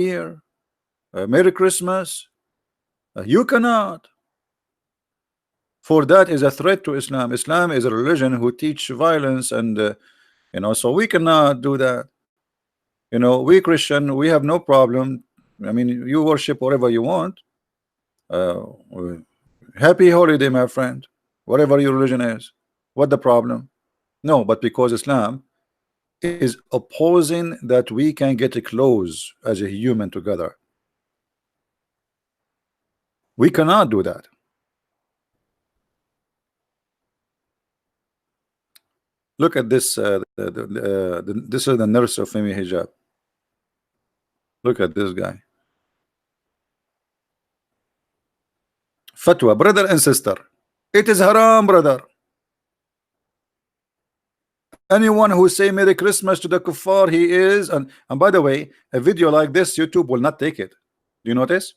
Year, Merry Christmas. You cannot. For that is a threat to Islam. Islam is a religion who teach violence, and so we cannot do that. We Christian, we have no problem. I mean, you worship whatever you want. Uh, Happy holiday, my friend. Whatever your religion is, what the problem? No, but because Islam is opposing that we can get close as a human together. We cannot do that. Look at this. This is the nurse of Femi Hijab. Look at this guy. Fatwa, brother and sister. It is haram, brother. Anyone who say Merry Christmas to the kuffar, he is, and by the way, a video like this, YouTube will not take it. Do you notice?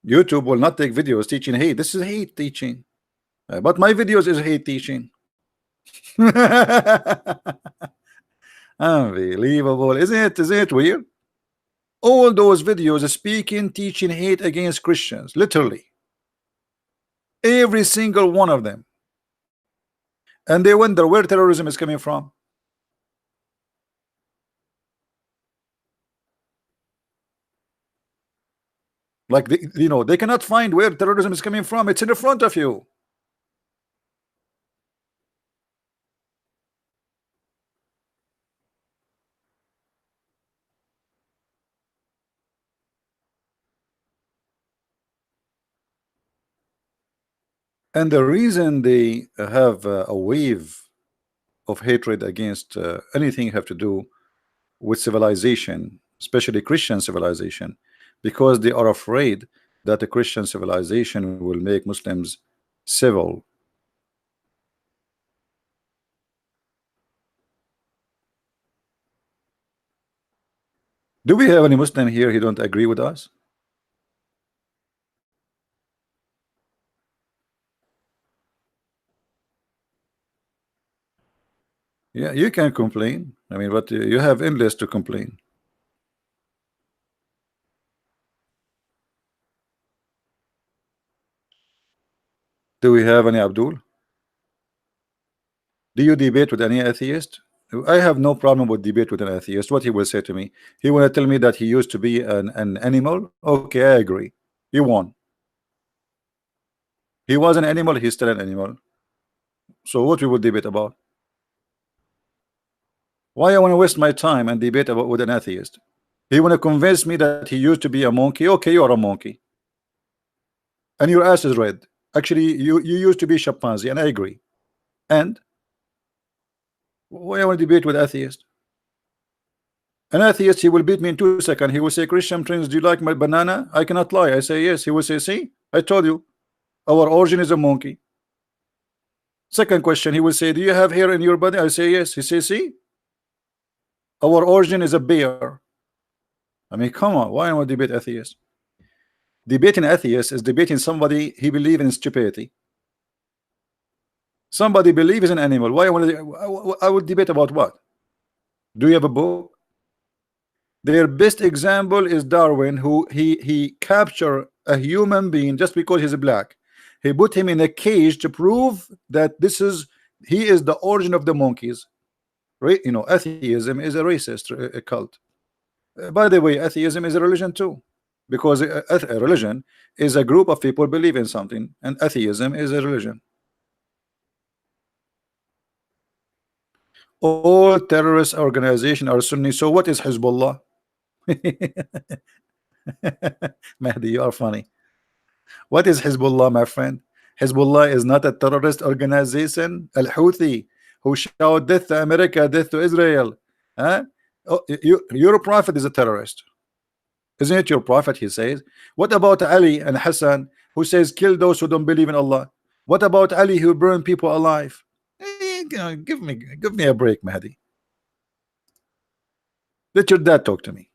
YouTube will not take videos teaching hate. This is hate teaching. But my videos is hate teaching. Unbelievable, isn't it? Isn't it weird? All those videos speaking, teaching hate against Christians, literally. Every single one of them. And they wonder where terrorism is coming from. Like, they cannot find where terrorism is coming from. It's in the front of you. And the reason they have a wave of hatred against anything have to do with civilization, especially Christian civilization, because they are afraid that the Christian civilization will make Muslims civil. Do we have any Muslim here who don't agree with us? Yeah, you can complain. I mean, but you have endless to complain. Do we have any Abdul? Do you debate with any atheist? I have no problem with debate with an atheist. What he will say to me, he will tell me that he used to be an animal. Okay, I agree. He won. He was an animal, he's still an animal. So what we will debate about? Why I want to waste my time and debate about with an atheist? He want to convince me that he used to be a monkey. Okay, you are a monkey. And your ass is red. Actually, you used to be chimpanzee, and I agree. And why I want to debate with atheist? An atheist, he will beat me in 2 seconds. He will say, Christian Prince, do you like my banana? I cannot lie. I say yes. He will say, see, I told you, our origin is a monkey. Second question, he will say, do you have hair in your body? I say yes. He says, see, our origin is a bear. I mean, come on, why am I debate atheist? Debating atheist is debating somebody he believes in stupidity. Somebody believes in an animal. Why I would debate about what? Do you have a book? Their best example is Darwin, who he captured a human being just because he's black. He put him in a cage to prove that he is the origin of the monkeys. Right? Atheism is a racist a cult. By the way, atheism is a religion too, because a religion is a group of people believe in something, and atheism is a religion. All terrorist organizations are Sunni. So what is Hezbollah? Mahdi, you are funny. What is Hezbollah, my friend? Hezbollah is not a terrorist organization. Al-Houthi, who shout death to America, death to Israel. Huh? Oh, your prophet is a terrorist. Isn't it your prophet? He says. What about Ali and Hassan, who says kill those who don't believe in Allah? What about Ali, who burned people alive? Give me a break, Mahdi. Let your dad talk to me.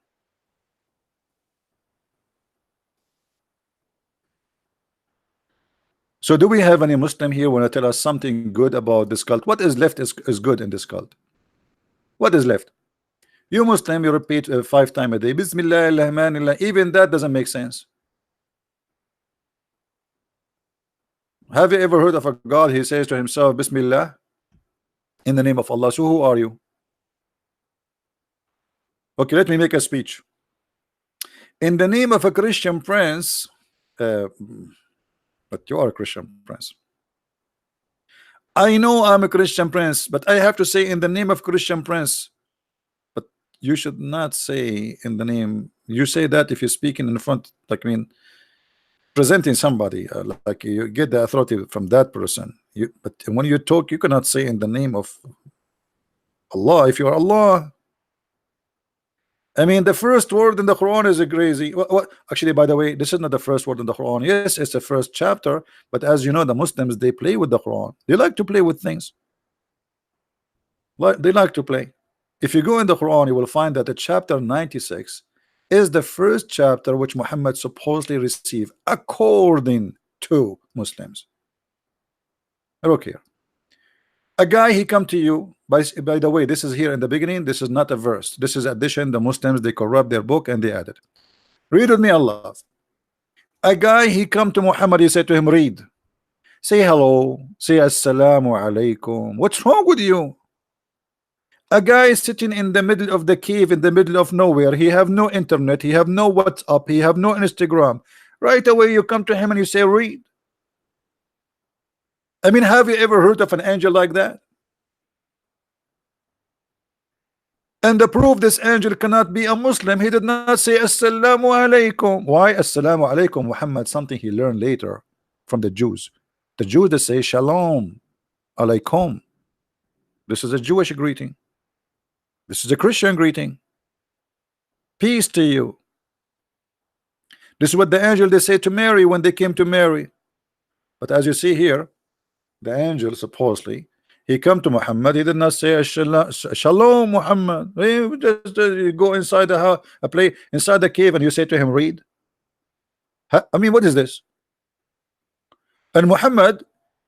So do we have any Muslim here want to tell us something good about this cult? What is left is good in this cult? What is left? You Muslim, you repeat 5 times a day. Bismillah ar-Rahman. Even that doesn't make sense. Have you ever heard of a God? He says to himself, Bismillah, in the name of Allah. So who are you? Okay, let me make a speech. In the name of a Christian prince, but you are a Christian prince. I know I'm a Christian prince, but I have to say in the name of Christian prince. But you should not say in the name. You say that if you're speaking in front, like I mean, presenting somebody, like you get the authority from that person. But when you talk, you cannot say in the name of Allah. If you are Allah, I mean, the first word in the Quran is a crazy. What? Actually, by the way, this is not the first word in the Quran. Yes, it's the first chapter, but as you know, the Muslims, they play with the Quran. They like to play with things. Like they like to play. If you go in the Quran, you will find that the chapter 96 is the first chapter which Muhammad supposedly received according to Muslims. Okay. A guy, he come to you, by the way, this is here in the beginning, this is not a verse, this is addition. The Muslims, they corrupt their book and they add it. Read with me, Allah. A guy, he come to Muhammad, he said to him, read, say hello, say assalamu alaikum. What's wrong with you? A guy is sitting in the middle of the cave, in the middle of nowhere. He have no internet, he have no WhatsApp, he have no Instagram. Right away you come to him and you say read. I mean, have you ever heard of an angel like that? And the proof this angel cannot be a Muslim, he did not say assalamu alaikum. Why assalamu alaikum? Muhammad, something he learned later from the Jews. The Jews, they say shalom alaikum. This is a Jewish greeting. This is a Christian greeting. Peace to you. This is what the angel they say to Mary when they came to Mary. But as you see here, the angel supposedly he come to Muhammad. He did not say shalom Muhammad. He just you go inside the house, play inside the cave, and you say to him read. I mean, what is this? And Muhammad,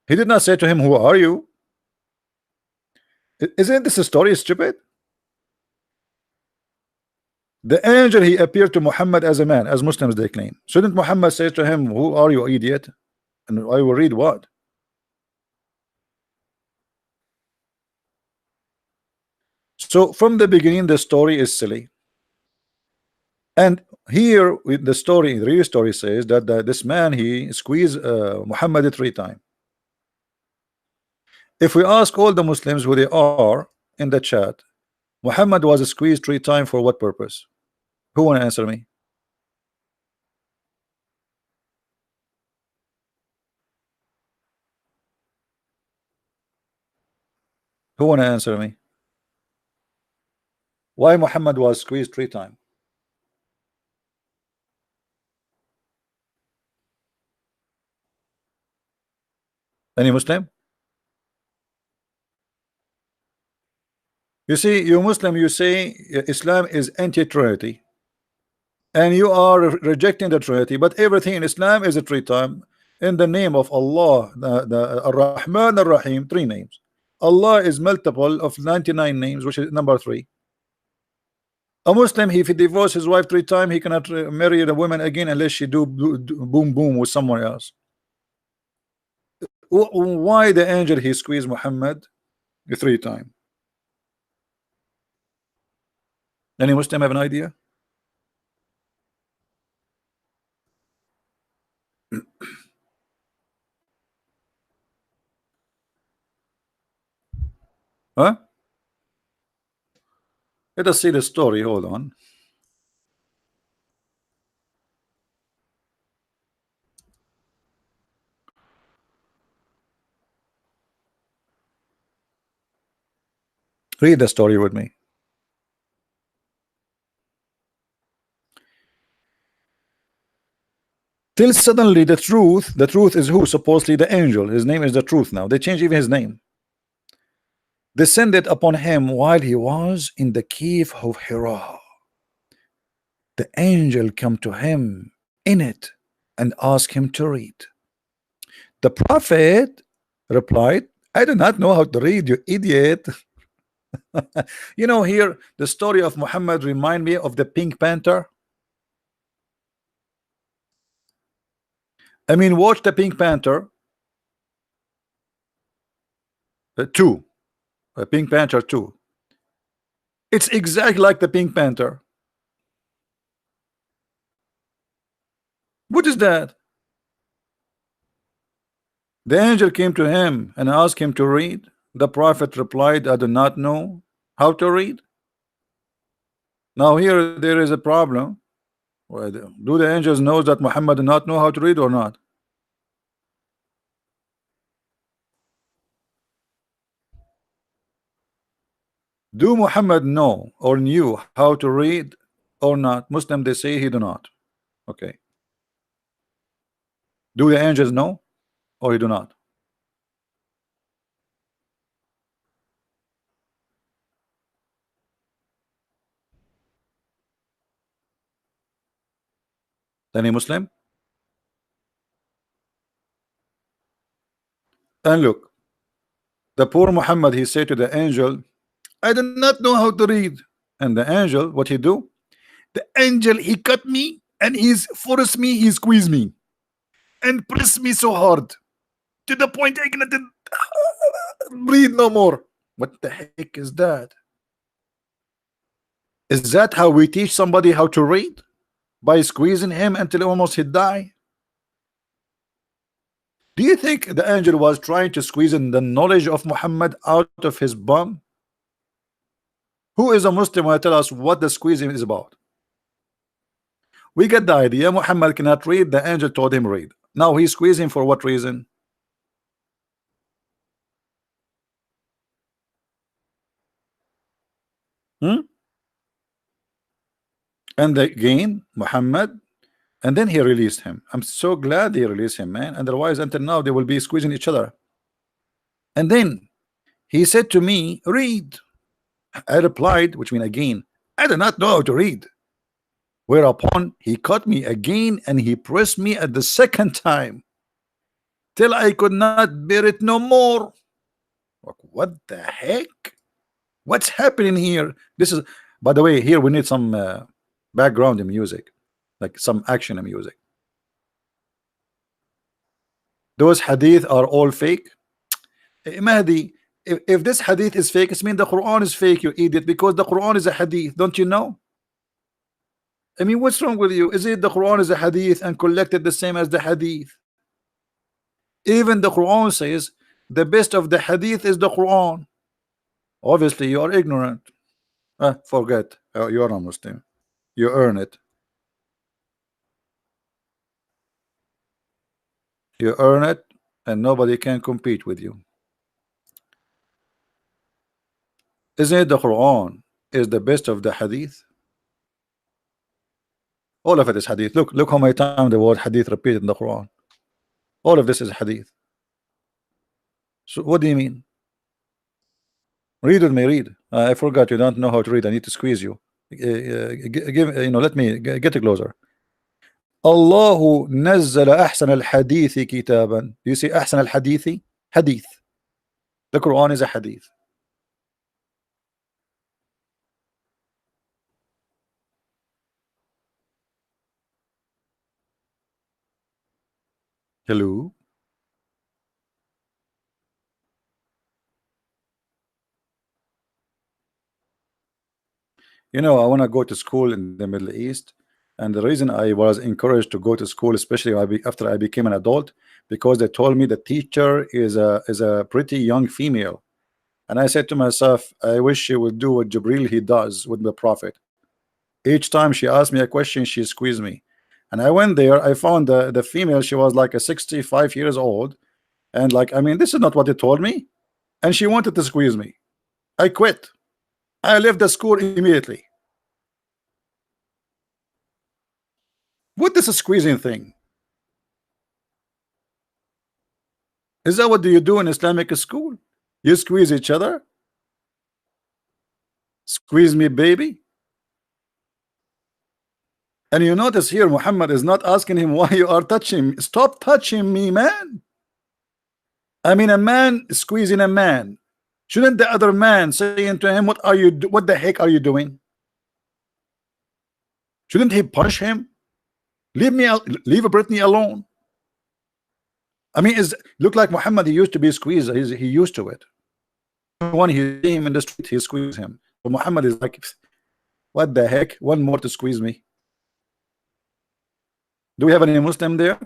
he did not say to him, who are you? Isn't this a story stupid? The angel, he appeared to Muhammad as a man, as Muslims they claim. Shouldn't Muhammad say to him, who are you, idiot? And I will read what? So from the beginning, the story is silly. And here with the story, the real story says that this man, he squeezed Muhammad 3 times. If we ask all the Muslims who they are in the chat, Muhammad was squeezed 3 times for what purpose? Who want to answer me? Who want to answer me? Why Muhammad was squeezed 3 times? Any Muslim? You see, you Muslim, you say Islam is anti-Trinity, and you are rejecting the Trinity, but everything in Islam is a 3 times in the name of Allah, the Ar-Rahman Ar-Rahim, 3 names. Allah is multiple of 99 names, which is number 3. A Muslim, if he divorces his wife 3 times, he cannot marry the woman again unless she do boom boom with someone else. Why the angel he squeezed Muhammad 3 times? Any Muslim have an idea? Huh? Let us see the story. Hold on. Read the story with me. Till suddenly the truth is who? Supposedly the angel. His name is the truth now. They changed even his name. Descended upon him while he was in the cave of Hira. The angel come to him in it and asked him to read. The prophet replied, I do not know how to read, you idiot. You know, here the story of Muhammad remind me of the Pink Panther. I mean, watch the Pink Panther 2, Pink Panther 2. It's exactly like the Pink Panther. What is that? The angel came to him and asked him to read. The prophet replied, I do not know how to read. Now here there is a problem. Well, do the angels know that Muhammad do not know how to read or not? Do Muhammad know or knew how to read or not? Muslim they say he do not. Okay. Do the angels know or he do not? Any Muslim? And look, the poor Muhammad, he said to the angel, I do not know how to read. And the angel, what he do? The angel, he cut me and he's forced me, he squeezed me and pressed me so hard to the point I cannot breathe no more. What the heck is that? Is that how we teach somebody how to read? By squeezing him until almost he die? Do you think the angel was trying to squeeze in the knowledge of Muhammad out of his bum? Who is a Muslim will tell us what the squeezing is about? We get the idea. Muhammad cannot read. The angel told him read. Now he's squeezing for what reason? Hmm? And again, Muhammad, and then he released him. I'm so glad he released him, man. Otherwise, until now, they will be squeezing each other. And then he said to me, read. I replied, which means again, I do not know how to read. Whereupon he caught me again and he pressed me at the second time till I could not bear it no more. What the heck? What's happening here? This is, by the way, here we need some background in music, like some action in music. Those hadith are all fake. Mahdi, if this hadith is fake, it means the Quran is fake, you idiot, because the Quran is a hadith, don't you know? I mean, what's wrong with you? Is it the Quran is a hadith and collected the same as the hadith? Even the Quran says the best of the hadith is the Quran. Obviously, you are ignorant. Forget. You are a Muslim. You earn it. You earn it, and nobody can compete with you. Isn't it the Quran is the best of the hadith? All of it is hadith. Look how many times the word hadith repeated in the Quran. All of this is hadith. So what do you mean? Read with me, read. I forgot you don't know how to read. I need to squeeze you. Give, let me get it closer. الله نزل أحسن الحديث كتابا. You see أحسن الحديث? Hadith. The Quran is a hadith. Hello. I want to go to school in the Middle East, and the reason I was encouraged to go to school, especially after I became an adult, because they told me the teacher is a pretty young female, and I said to myself, I wish she would do what Jibril he does with the Prophet. Each time she asked me a question, she squeezed me, and I went there. I found the female. She was like a 65 years old, and like, I mean, this is not what they told me, and she wanted to squeeze me. I quit. I left the school immediately. What is a squeezing thing? Is that what do you do in Islamic school? You squeeze each other? Squeeze me, baby? And you notice here, Muhammad is not asking him why you are touching me. Stop touching me, man. I mean, a man squeezing a man. Shouldn't the other man saying to him, what are you what the heck are you doing? Shouldn't he punish him? Leave Brittany alone. I mean, is look like Muhammad, he used to be squeezed. He used to it. When he see him in the street, he squeeze him. But Muhammad is like, what the heck? One more to squeeze me. Do we have any Muslim there?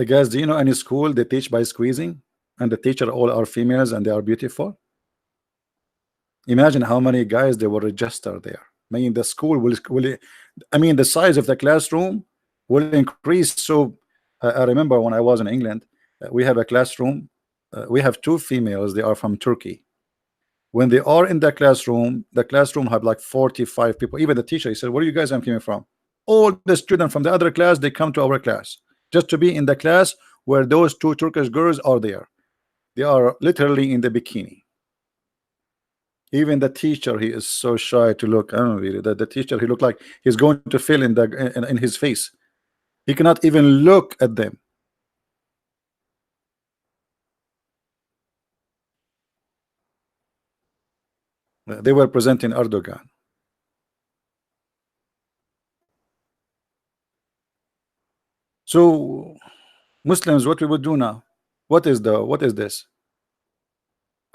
Guys, do you know any school they teach by squeezing, and the teacher all are females and they are beautiful? Imagine how many guys they will register there. I mean, the school will I mean, the size of the classroom will increase. So I remember when I was in England, we have a classroom. We have two females. They are from Turkey. When they are in the classroom have like 45 people. Even the teacher, he said, where are you guys coming from? All the students from the other class, they come to our class just to be in the class where those two Turkish girls are there. They are literally in the bikini. Even the teacher, he is so shy to look. I don't know, really, the teacher, he looked like he's going to fill in in his face. He cannot even look at them. They were presenting Erdogan. So Muslims, what we would do now? What is this?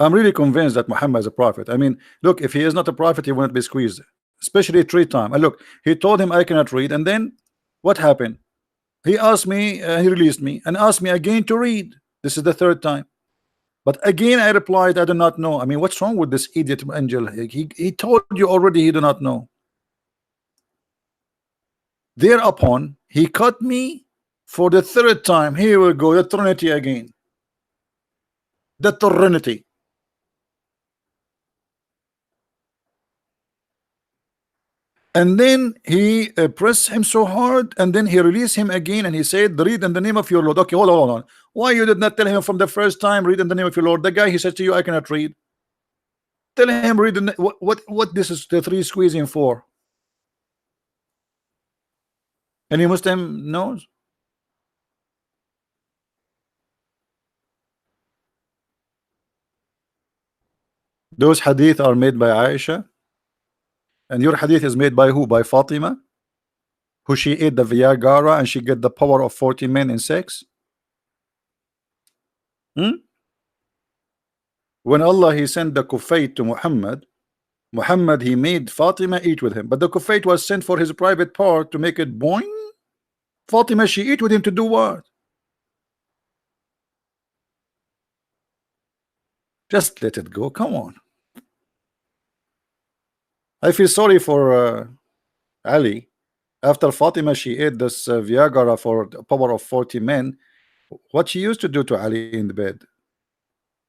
I'm really convinced that Muhammad is a prophet. I mean, look, if he is not a prophet, he wouldn't be squeezed, especially 3 times. And look, he told him I cannot read, and then what happened? He asked me, he released me, and asked me again to read. This is the 3rd time. But again, I replied, I do not know. I mean, what's wrong with this idiot angel? He told you already he do not know. Thereupon, he cut me for the 3rd time. Here we go, the Trinity again. The Trinity. And then he pressed him so hard, and then he released him again, and he said, read in the name of your Lord. Okay, hold on. Why you did not tell him from the first time, read in the name of your Lord? The guy, he said to you, I cannot read. Tell him, read in the, what this is the 3 squeezing for? Any Muslim knows? Those hadith are made by Aisha. And your hadith is made by who? By Fatima, who she ate the Viagra and she get the power of 40 men in sex. When Allah he sent the Kufayt to Muhammad he made Fatima eat with him, but the Kufayt was sent for his private part to make it boing. Fatima, she eat with him to do what? Just let it go. Come on. I feel sorry for Ali. After Fatima, she ate this Viagra for the power of 40 men. What she used to do to Ali in the bed,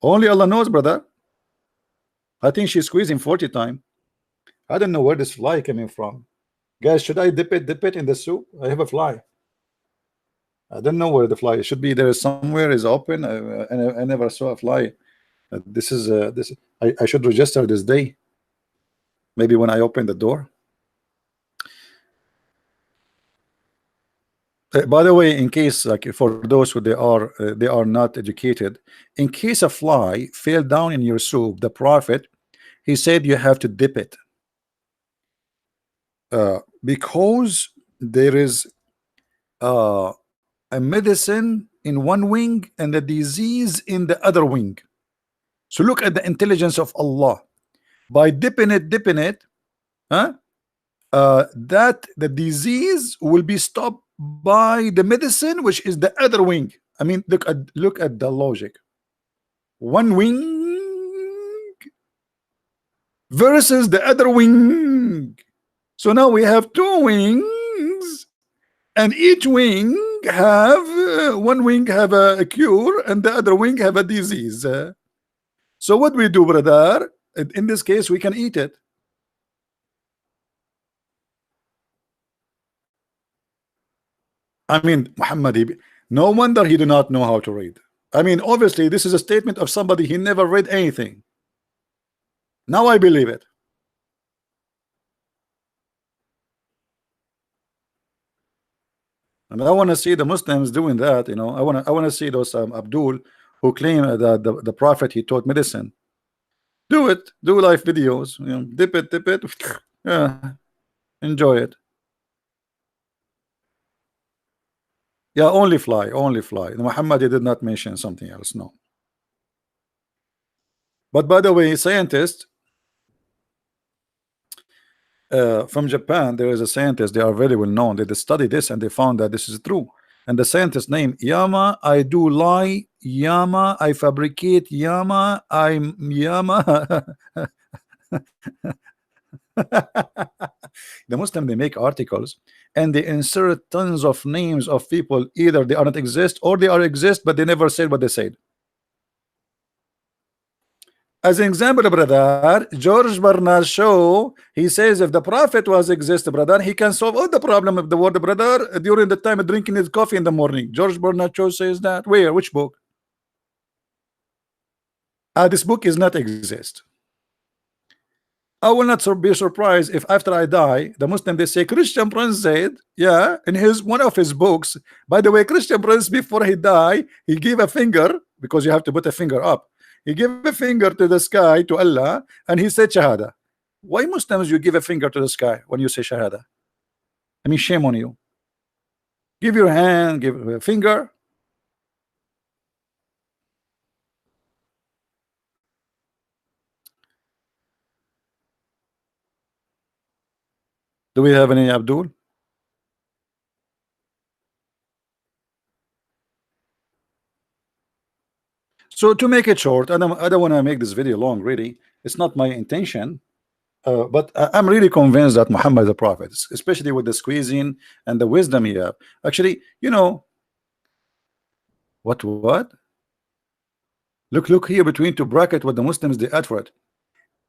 only Allah knows, brother. I think she's squeezing 40 times. I don't know where this fly coming from. Guys, should I dip it in the soup? I have a fly. I don't know where the fly should be. There is somewhere is open. I never saw a fly. This is this. I should register this day. Maybe when I open the door. By the way, in case like for those who they are not educated, in case a fly fell down in your soup, the Prophet he said you have to dip it because there is a medicine in one wing and the disease in the other wing. So look at the intelligence of Allah. By dipping it, that the disease will be stopped by the medicine, which is the other wing. I mean, look at the logic. One wing versus the other wing. So now we have 2 wings, and each wing have one wing have a cure, and the other wing have a disease. So what we do, brother? In this case, we can eat it. I mean, Muhammad, no wonder he did not know how to read. I mean, obviously, this is a statement of somebody he never read anything. Now I believe it. And I want to see the Muslims doing that. I want to see those Abdul who claim that the Prophet he taught medicine. Do it. Do live videos. Dip it, dip it. Yeah, enjoy it. Yeah, only fly, only fly. Muhammad he did not mention something else. No. But by the way, scientists from Japan, there is a scientist. They are very well known. They studied this and they found that this is true. And the scientist name Yama, I do lie. Yama, I fabricate. Yama, I'm Yama. The Muslim they make articles and they insert tons of names of people. Either they are not exist or they are exist, but they never said what they said. As an example, brother, George Bernard Shaw, he says if the Prophet was exist, brother, he can solve all the problem of the world, brother, during the time of drinking his coffee in the morning. George Bernard Shaw says that. Where? Which book? This book is not exist. I will not be surprised if after I die, the Muslim they say Christian Prince said, yeah, in his one of his books. By the way, Christian Prince before he died, he gave a finger because you have to put a finger up. He gave a finger to the sky to Allah, and he said Shahada. Why Muslims you give a finger to the sky when you say Shahada? I mean, shame on you. Give your hand, give a finger. Do we have any Abdul? So to make it short, I don't want to make this video long. Really, it's not my intention. But I'm really convinced that Muhammad is a prophet, especially with the squeezing and the wisdom he have. Actually, what? Look here between two bracket what the Muslims they add for it.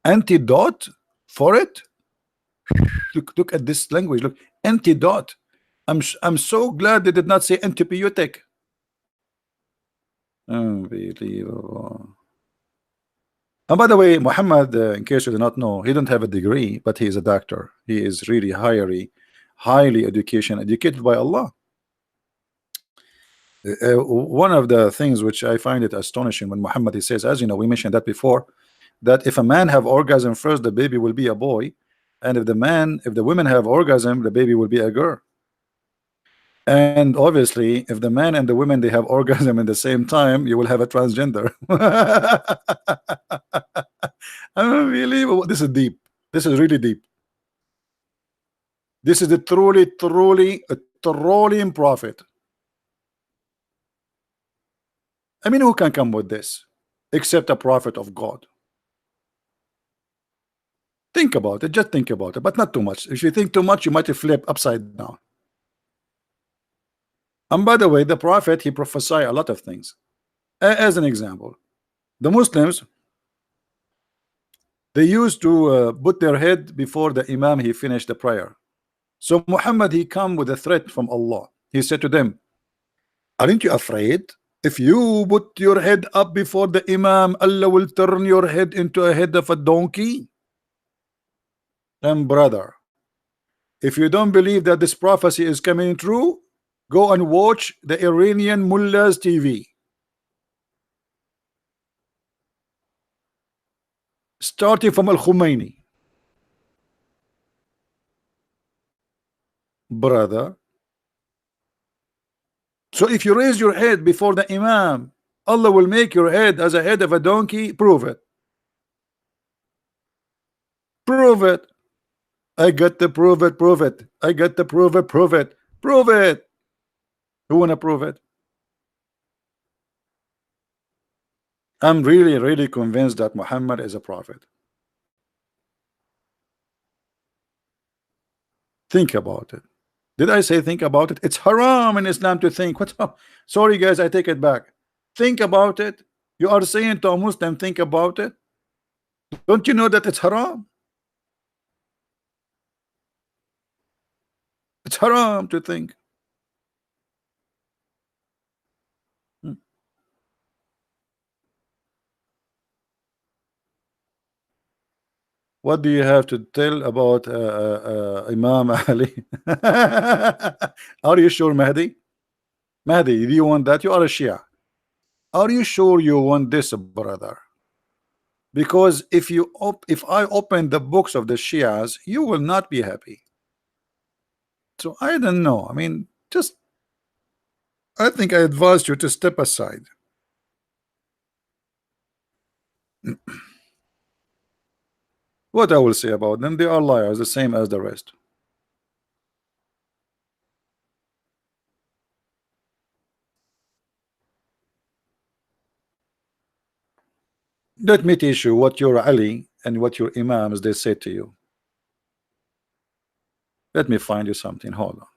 Antidote for it. Look at this language. Look, antidote. I'm so glad they did not say antibiotic. Unbelievable. And by the way, Muhammad, in case you do not know, he don't have a degree, but he is a doctor. He is really highly educated by Allah. One of the things which I find it astonishing when Muhammad he says, as you know, we mentioned that before, that if a man have orgasm first, the baby will be a boy, and if the women have orgasm, the baby will be a girl. And obviously, if the man and the women they have orgasm at the same time, you will have a transgender. Unbelievable. This is deep. This is really deep. This is a truly trolling prophet. I mean, who can come with this except a prophet of God? Think about it, just think about it, but not too much. If you think too much, you might flip upside down. And by the way, the prophet he prophesied a lot of things. As an example, the Muslims they used to put their head before the Imam he finished the prayer. So Muhammad he come with a threat from Allah. He said to them, aren't you afraid? If you put your head up before the Imam, Allah will turn your head into a head of a donkey. And brother, if you don't believe that this prophecy is coming true, go and watch the Iranian mullahs TV. Starting from Al-Khomeini. Brother, so if you raise your head before the Imam, Allah will make your head as a head of a donkey. Prove it. Prove it. I got to prove it. Prove it. I got to prove it. Prove it. Prove it. Who wanna prove it? I'm really convinced that Muhammad is a prophet. Think about it. Did I say think about it? It's haram in Islam to think. What's up? Sorry guys, I take it back. Think about it. You are saying to a Muslim, think about it. Don't you know that it's haram? It's haram to think. What do you have to tell about Imam Ali? Are you sure, Mahdi? Mahdi, do you want that? You are a Shia. Are you sure you want this, brother? Because if I open the books of the Shias, you will not be happy. So I don't know. I mean, just I think I advise you to step aside. What I will say about them, they are liars, the same as the rest. Let me teach you what your Ali and what your Imams they say to you. Let me find you something. Hold on.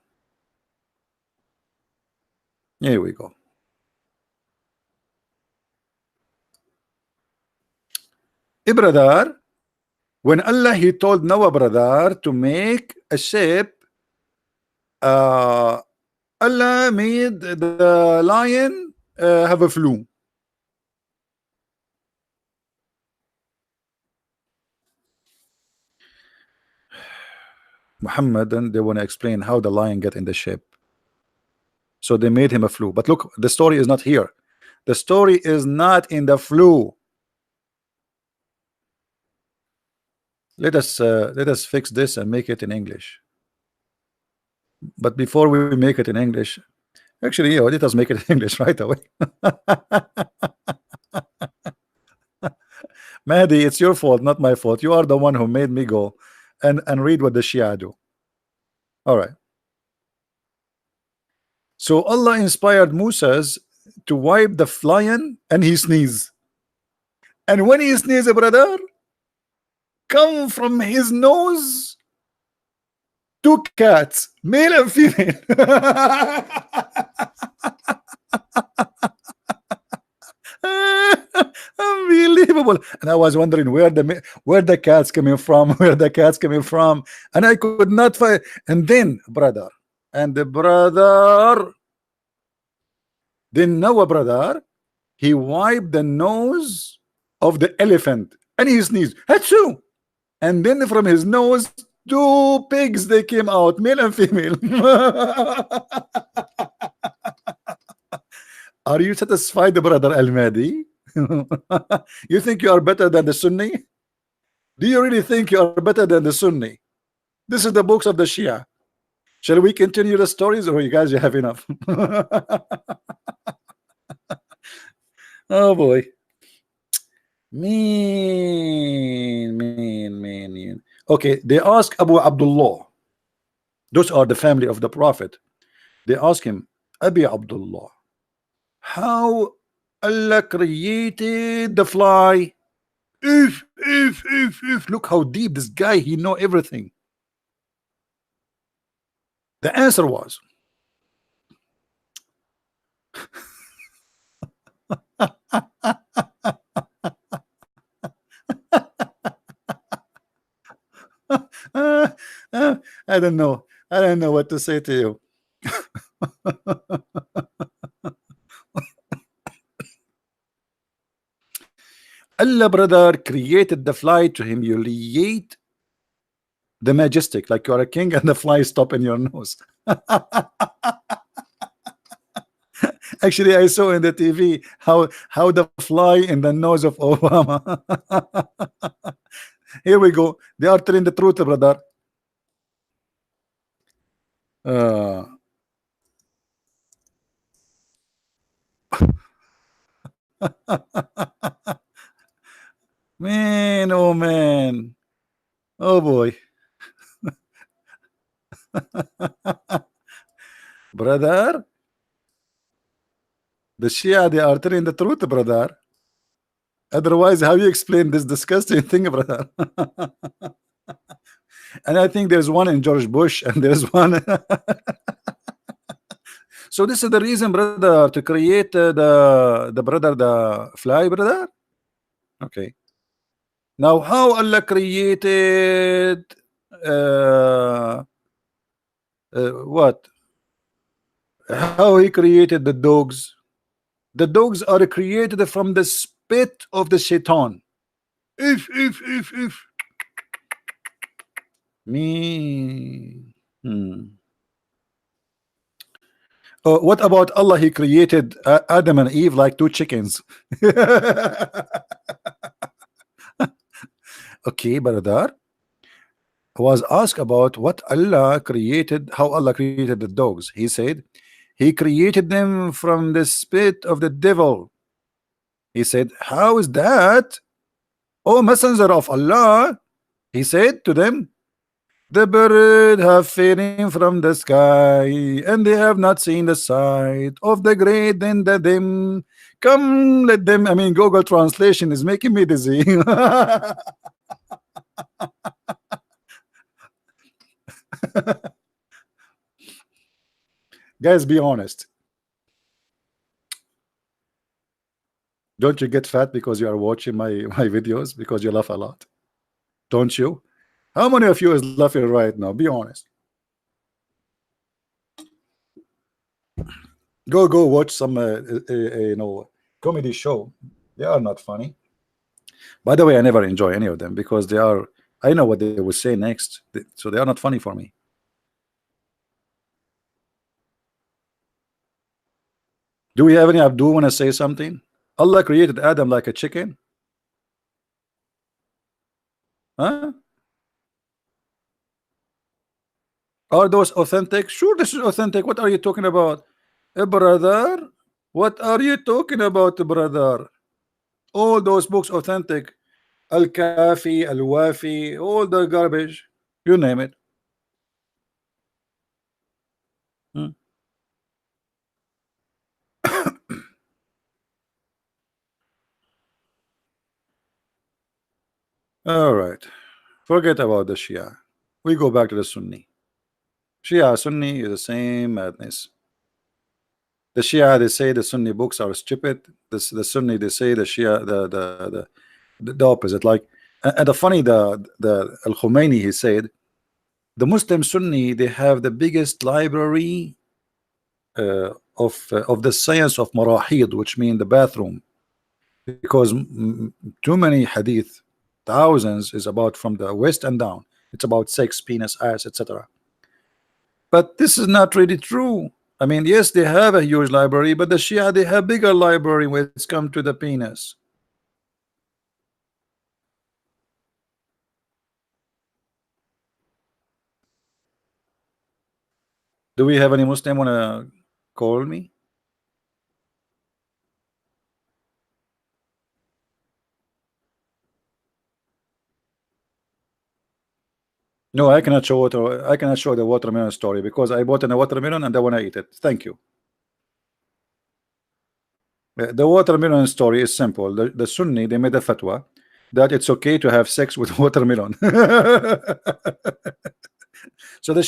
Here we go. Brother, when Allah he told Noah brother to make a ship, Allah made the lion have a flu. Muhammad, and they want to explain how the lion get in the ship. So they made him a flu. But look, the story is not here. The story is not in the flu. Let us fix this and make it in English. But before we make it in English, actually, yeah, let us make it in English right away. Mahdi, it's your fault, not my fault. You are the one who made me go and read what the Shia do. All right. So Allah inspired Moses to wipe the lion and he sneezed. And when he sneezed, brother, come from his nose two cats, male and female. Unbelievable. And I was wondering where the cats coming from, where the cats coming from, and I could not find. And then brother, and the brother, then Noah brother, he wiped the nose of the elephant and he sneezed. Achoo! And then from his nose, two pigs they came out, male and female. Are you satisfied, brother Al-Mahdi? You think you are better than the Sunni? Do you really think you are better than the Sunni? This is the books of the Shia. Shall we continue the stories, or you guys you have enough? Oh boy. Mean. Okay, they ask Abu Abdullah. Those are the family of the Prophet. They ask him, Abi Abdullah, how Allah created the fly? If. Look how deep this guy, he know everything. The answer was I don't know. I don't know what to say to you. Allah, brother, created the fly to humiliate the majestic, like you are a king and the fly stop in your nose. Actually, I saw in the TV how the fly in the nose of Obama. Here we go. They are telling the truth, brother. Man, oh man, oh boy. Brother, the Shia, they are telling the truth, brother. Otherwise, how you explain this disgusting thing, brother? And I think there's one in George Bush, and there's one. So this is the reason, brother, to create the fly, brother. Okay. Now, how Allah created what? How he created the dogs? The dogs are created from the spit of the shaitan. If. Me. Oh, what about Allah? He created Adam and Eve like two chickens. Okay, brother. Was asked about what Allah created, how Allah created the dogs. He said, He created them from the spit of the devil. He said, how is that? O messenger of Allah, he said to them, the bird have fallen from the sky, and they have not seen the sight of the great and the dim. Come, let them. I mean, Google translation is making me dizzy. Guys, be honest. Don't you get fat because you are watching my videos because you laugh a lot? Don't you? How many of you is laughing right now? Be honest. Go watch some comedy show. They are not funny. By the way, I never enjoy any of them because they are. I know what they will say next, so they are not funny for me. Do we have any Abdul want to say something? Allah created Adam like a chicken? Huh? Are those authentic? Sure, this is authentic. What are you talking about? Brother? What are you talking about, brother? All those books authentic. Al-Kafi, Al-Wafi, all the garbage. You name it. Hmm. All right. Forget about the Shia. We go back to the Sunni. Shia, Sunni is the same madness. The Shia, they say the Sunni books are stupid. The Sunni, they say the Shia, the opposite. Like, and the funny, the Al Khomeini, he said, the Muslim Sunni, they have the biggest library of the science of marahid, which mean the bathroom, because too many hadith, thousands, is about from the west and down. It's about sex, penis, ass, etc. But this is not really true. I mean, yes, they have a huge library, but the Shia, they have bigger library when it's come to the penis. Do we have any Muslim wanna call me? No, I cannot show water. I cannot show the watermelon story because I bought a watermelon and I wanna eat it. Thank you. The watermelon story is simple. The Sunni, they made a fatwa that it's okay to have sex with watermelon. So the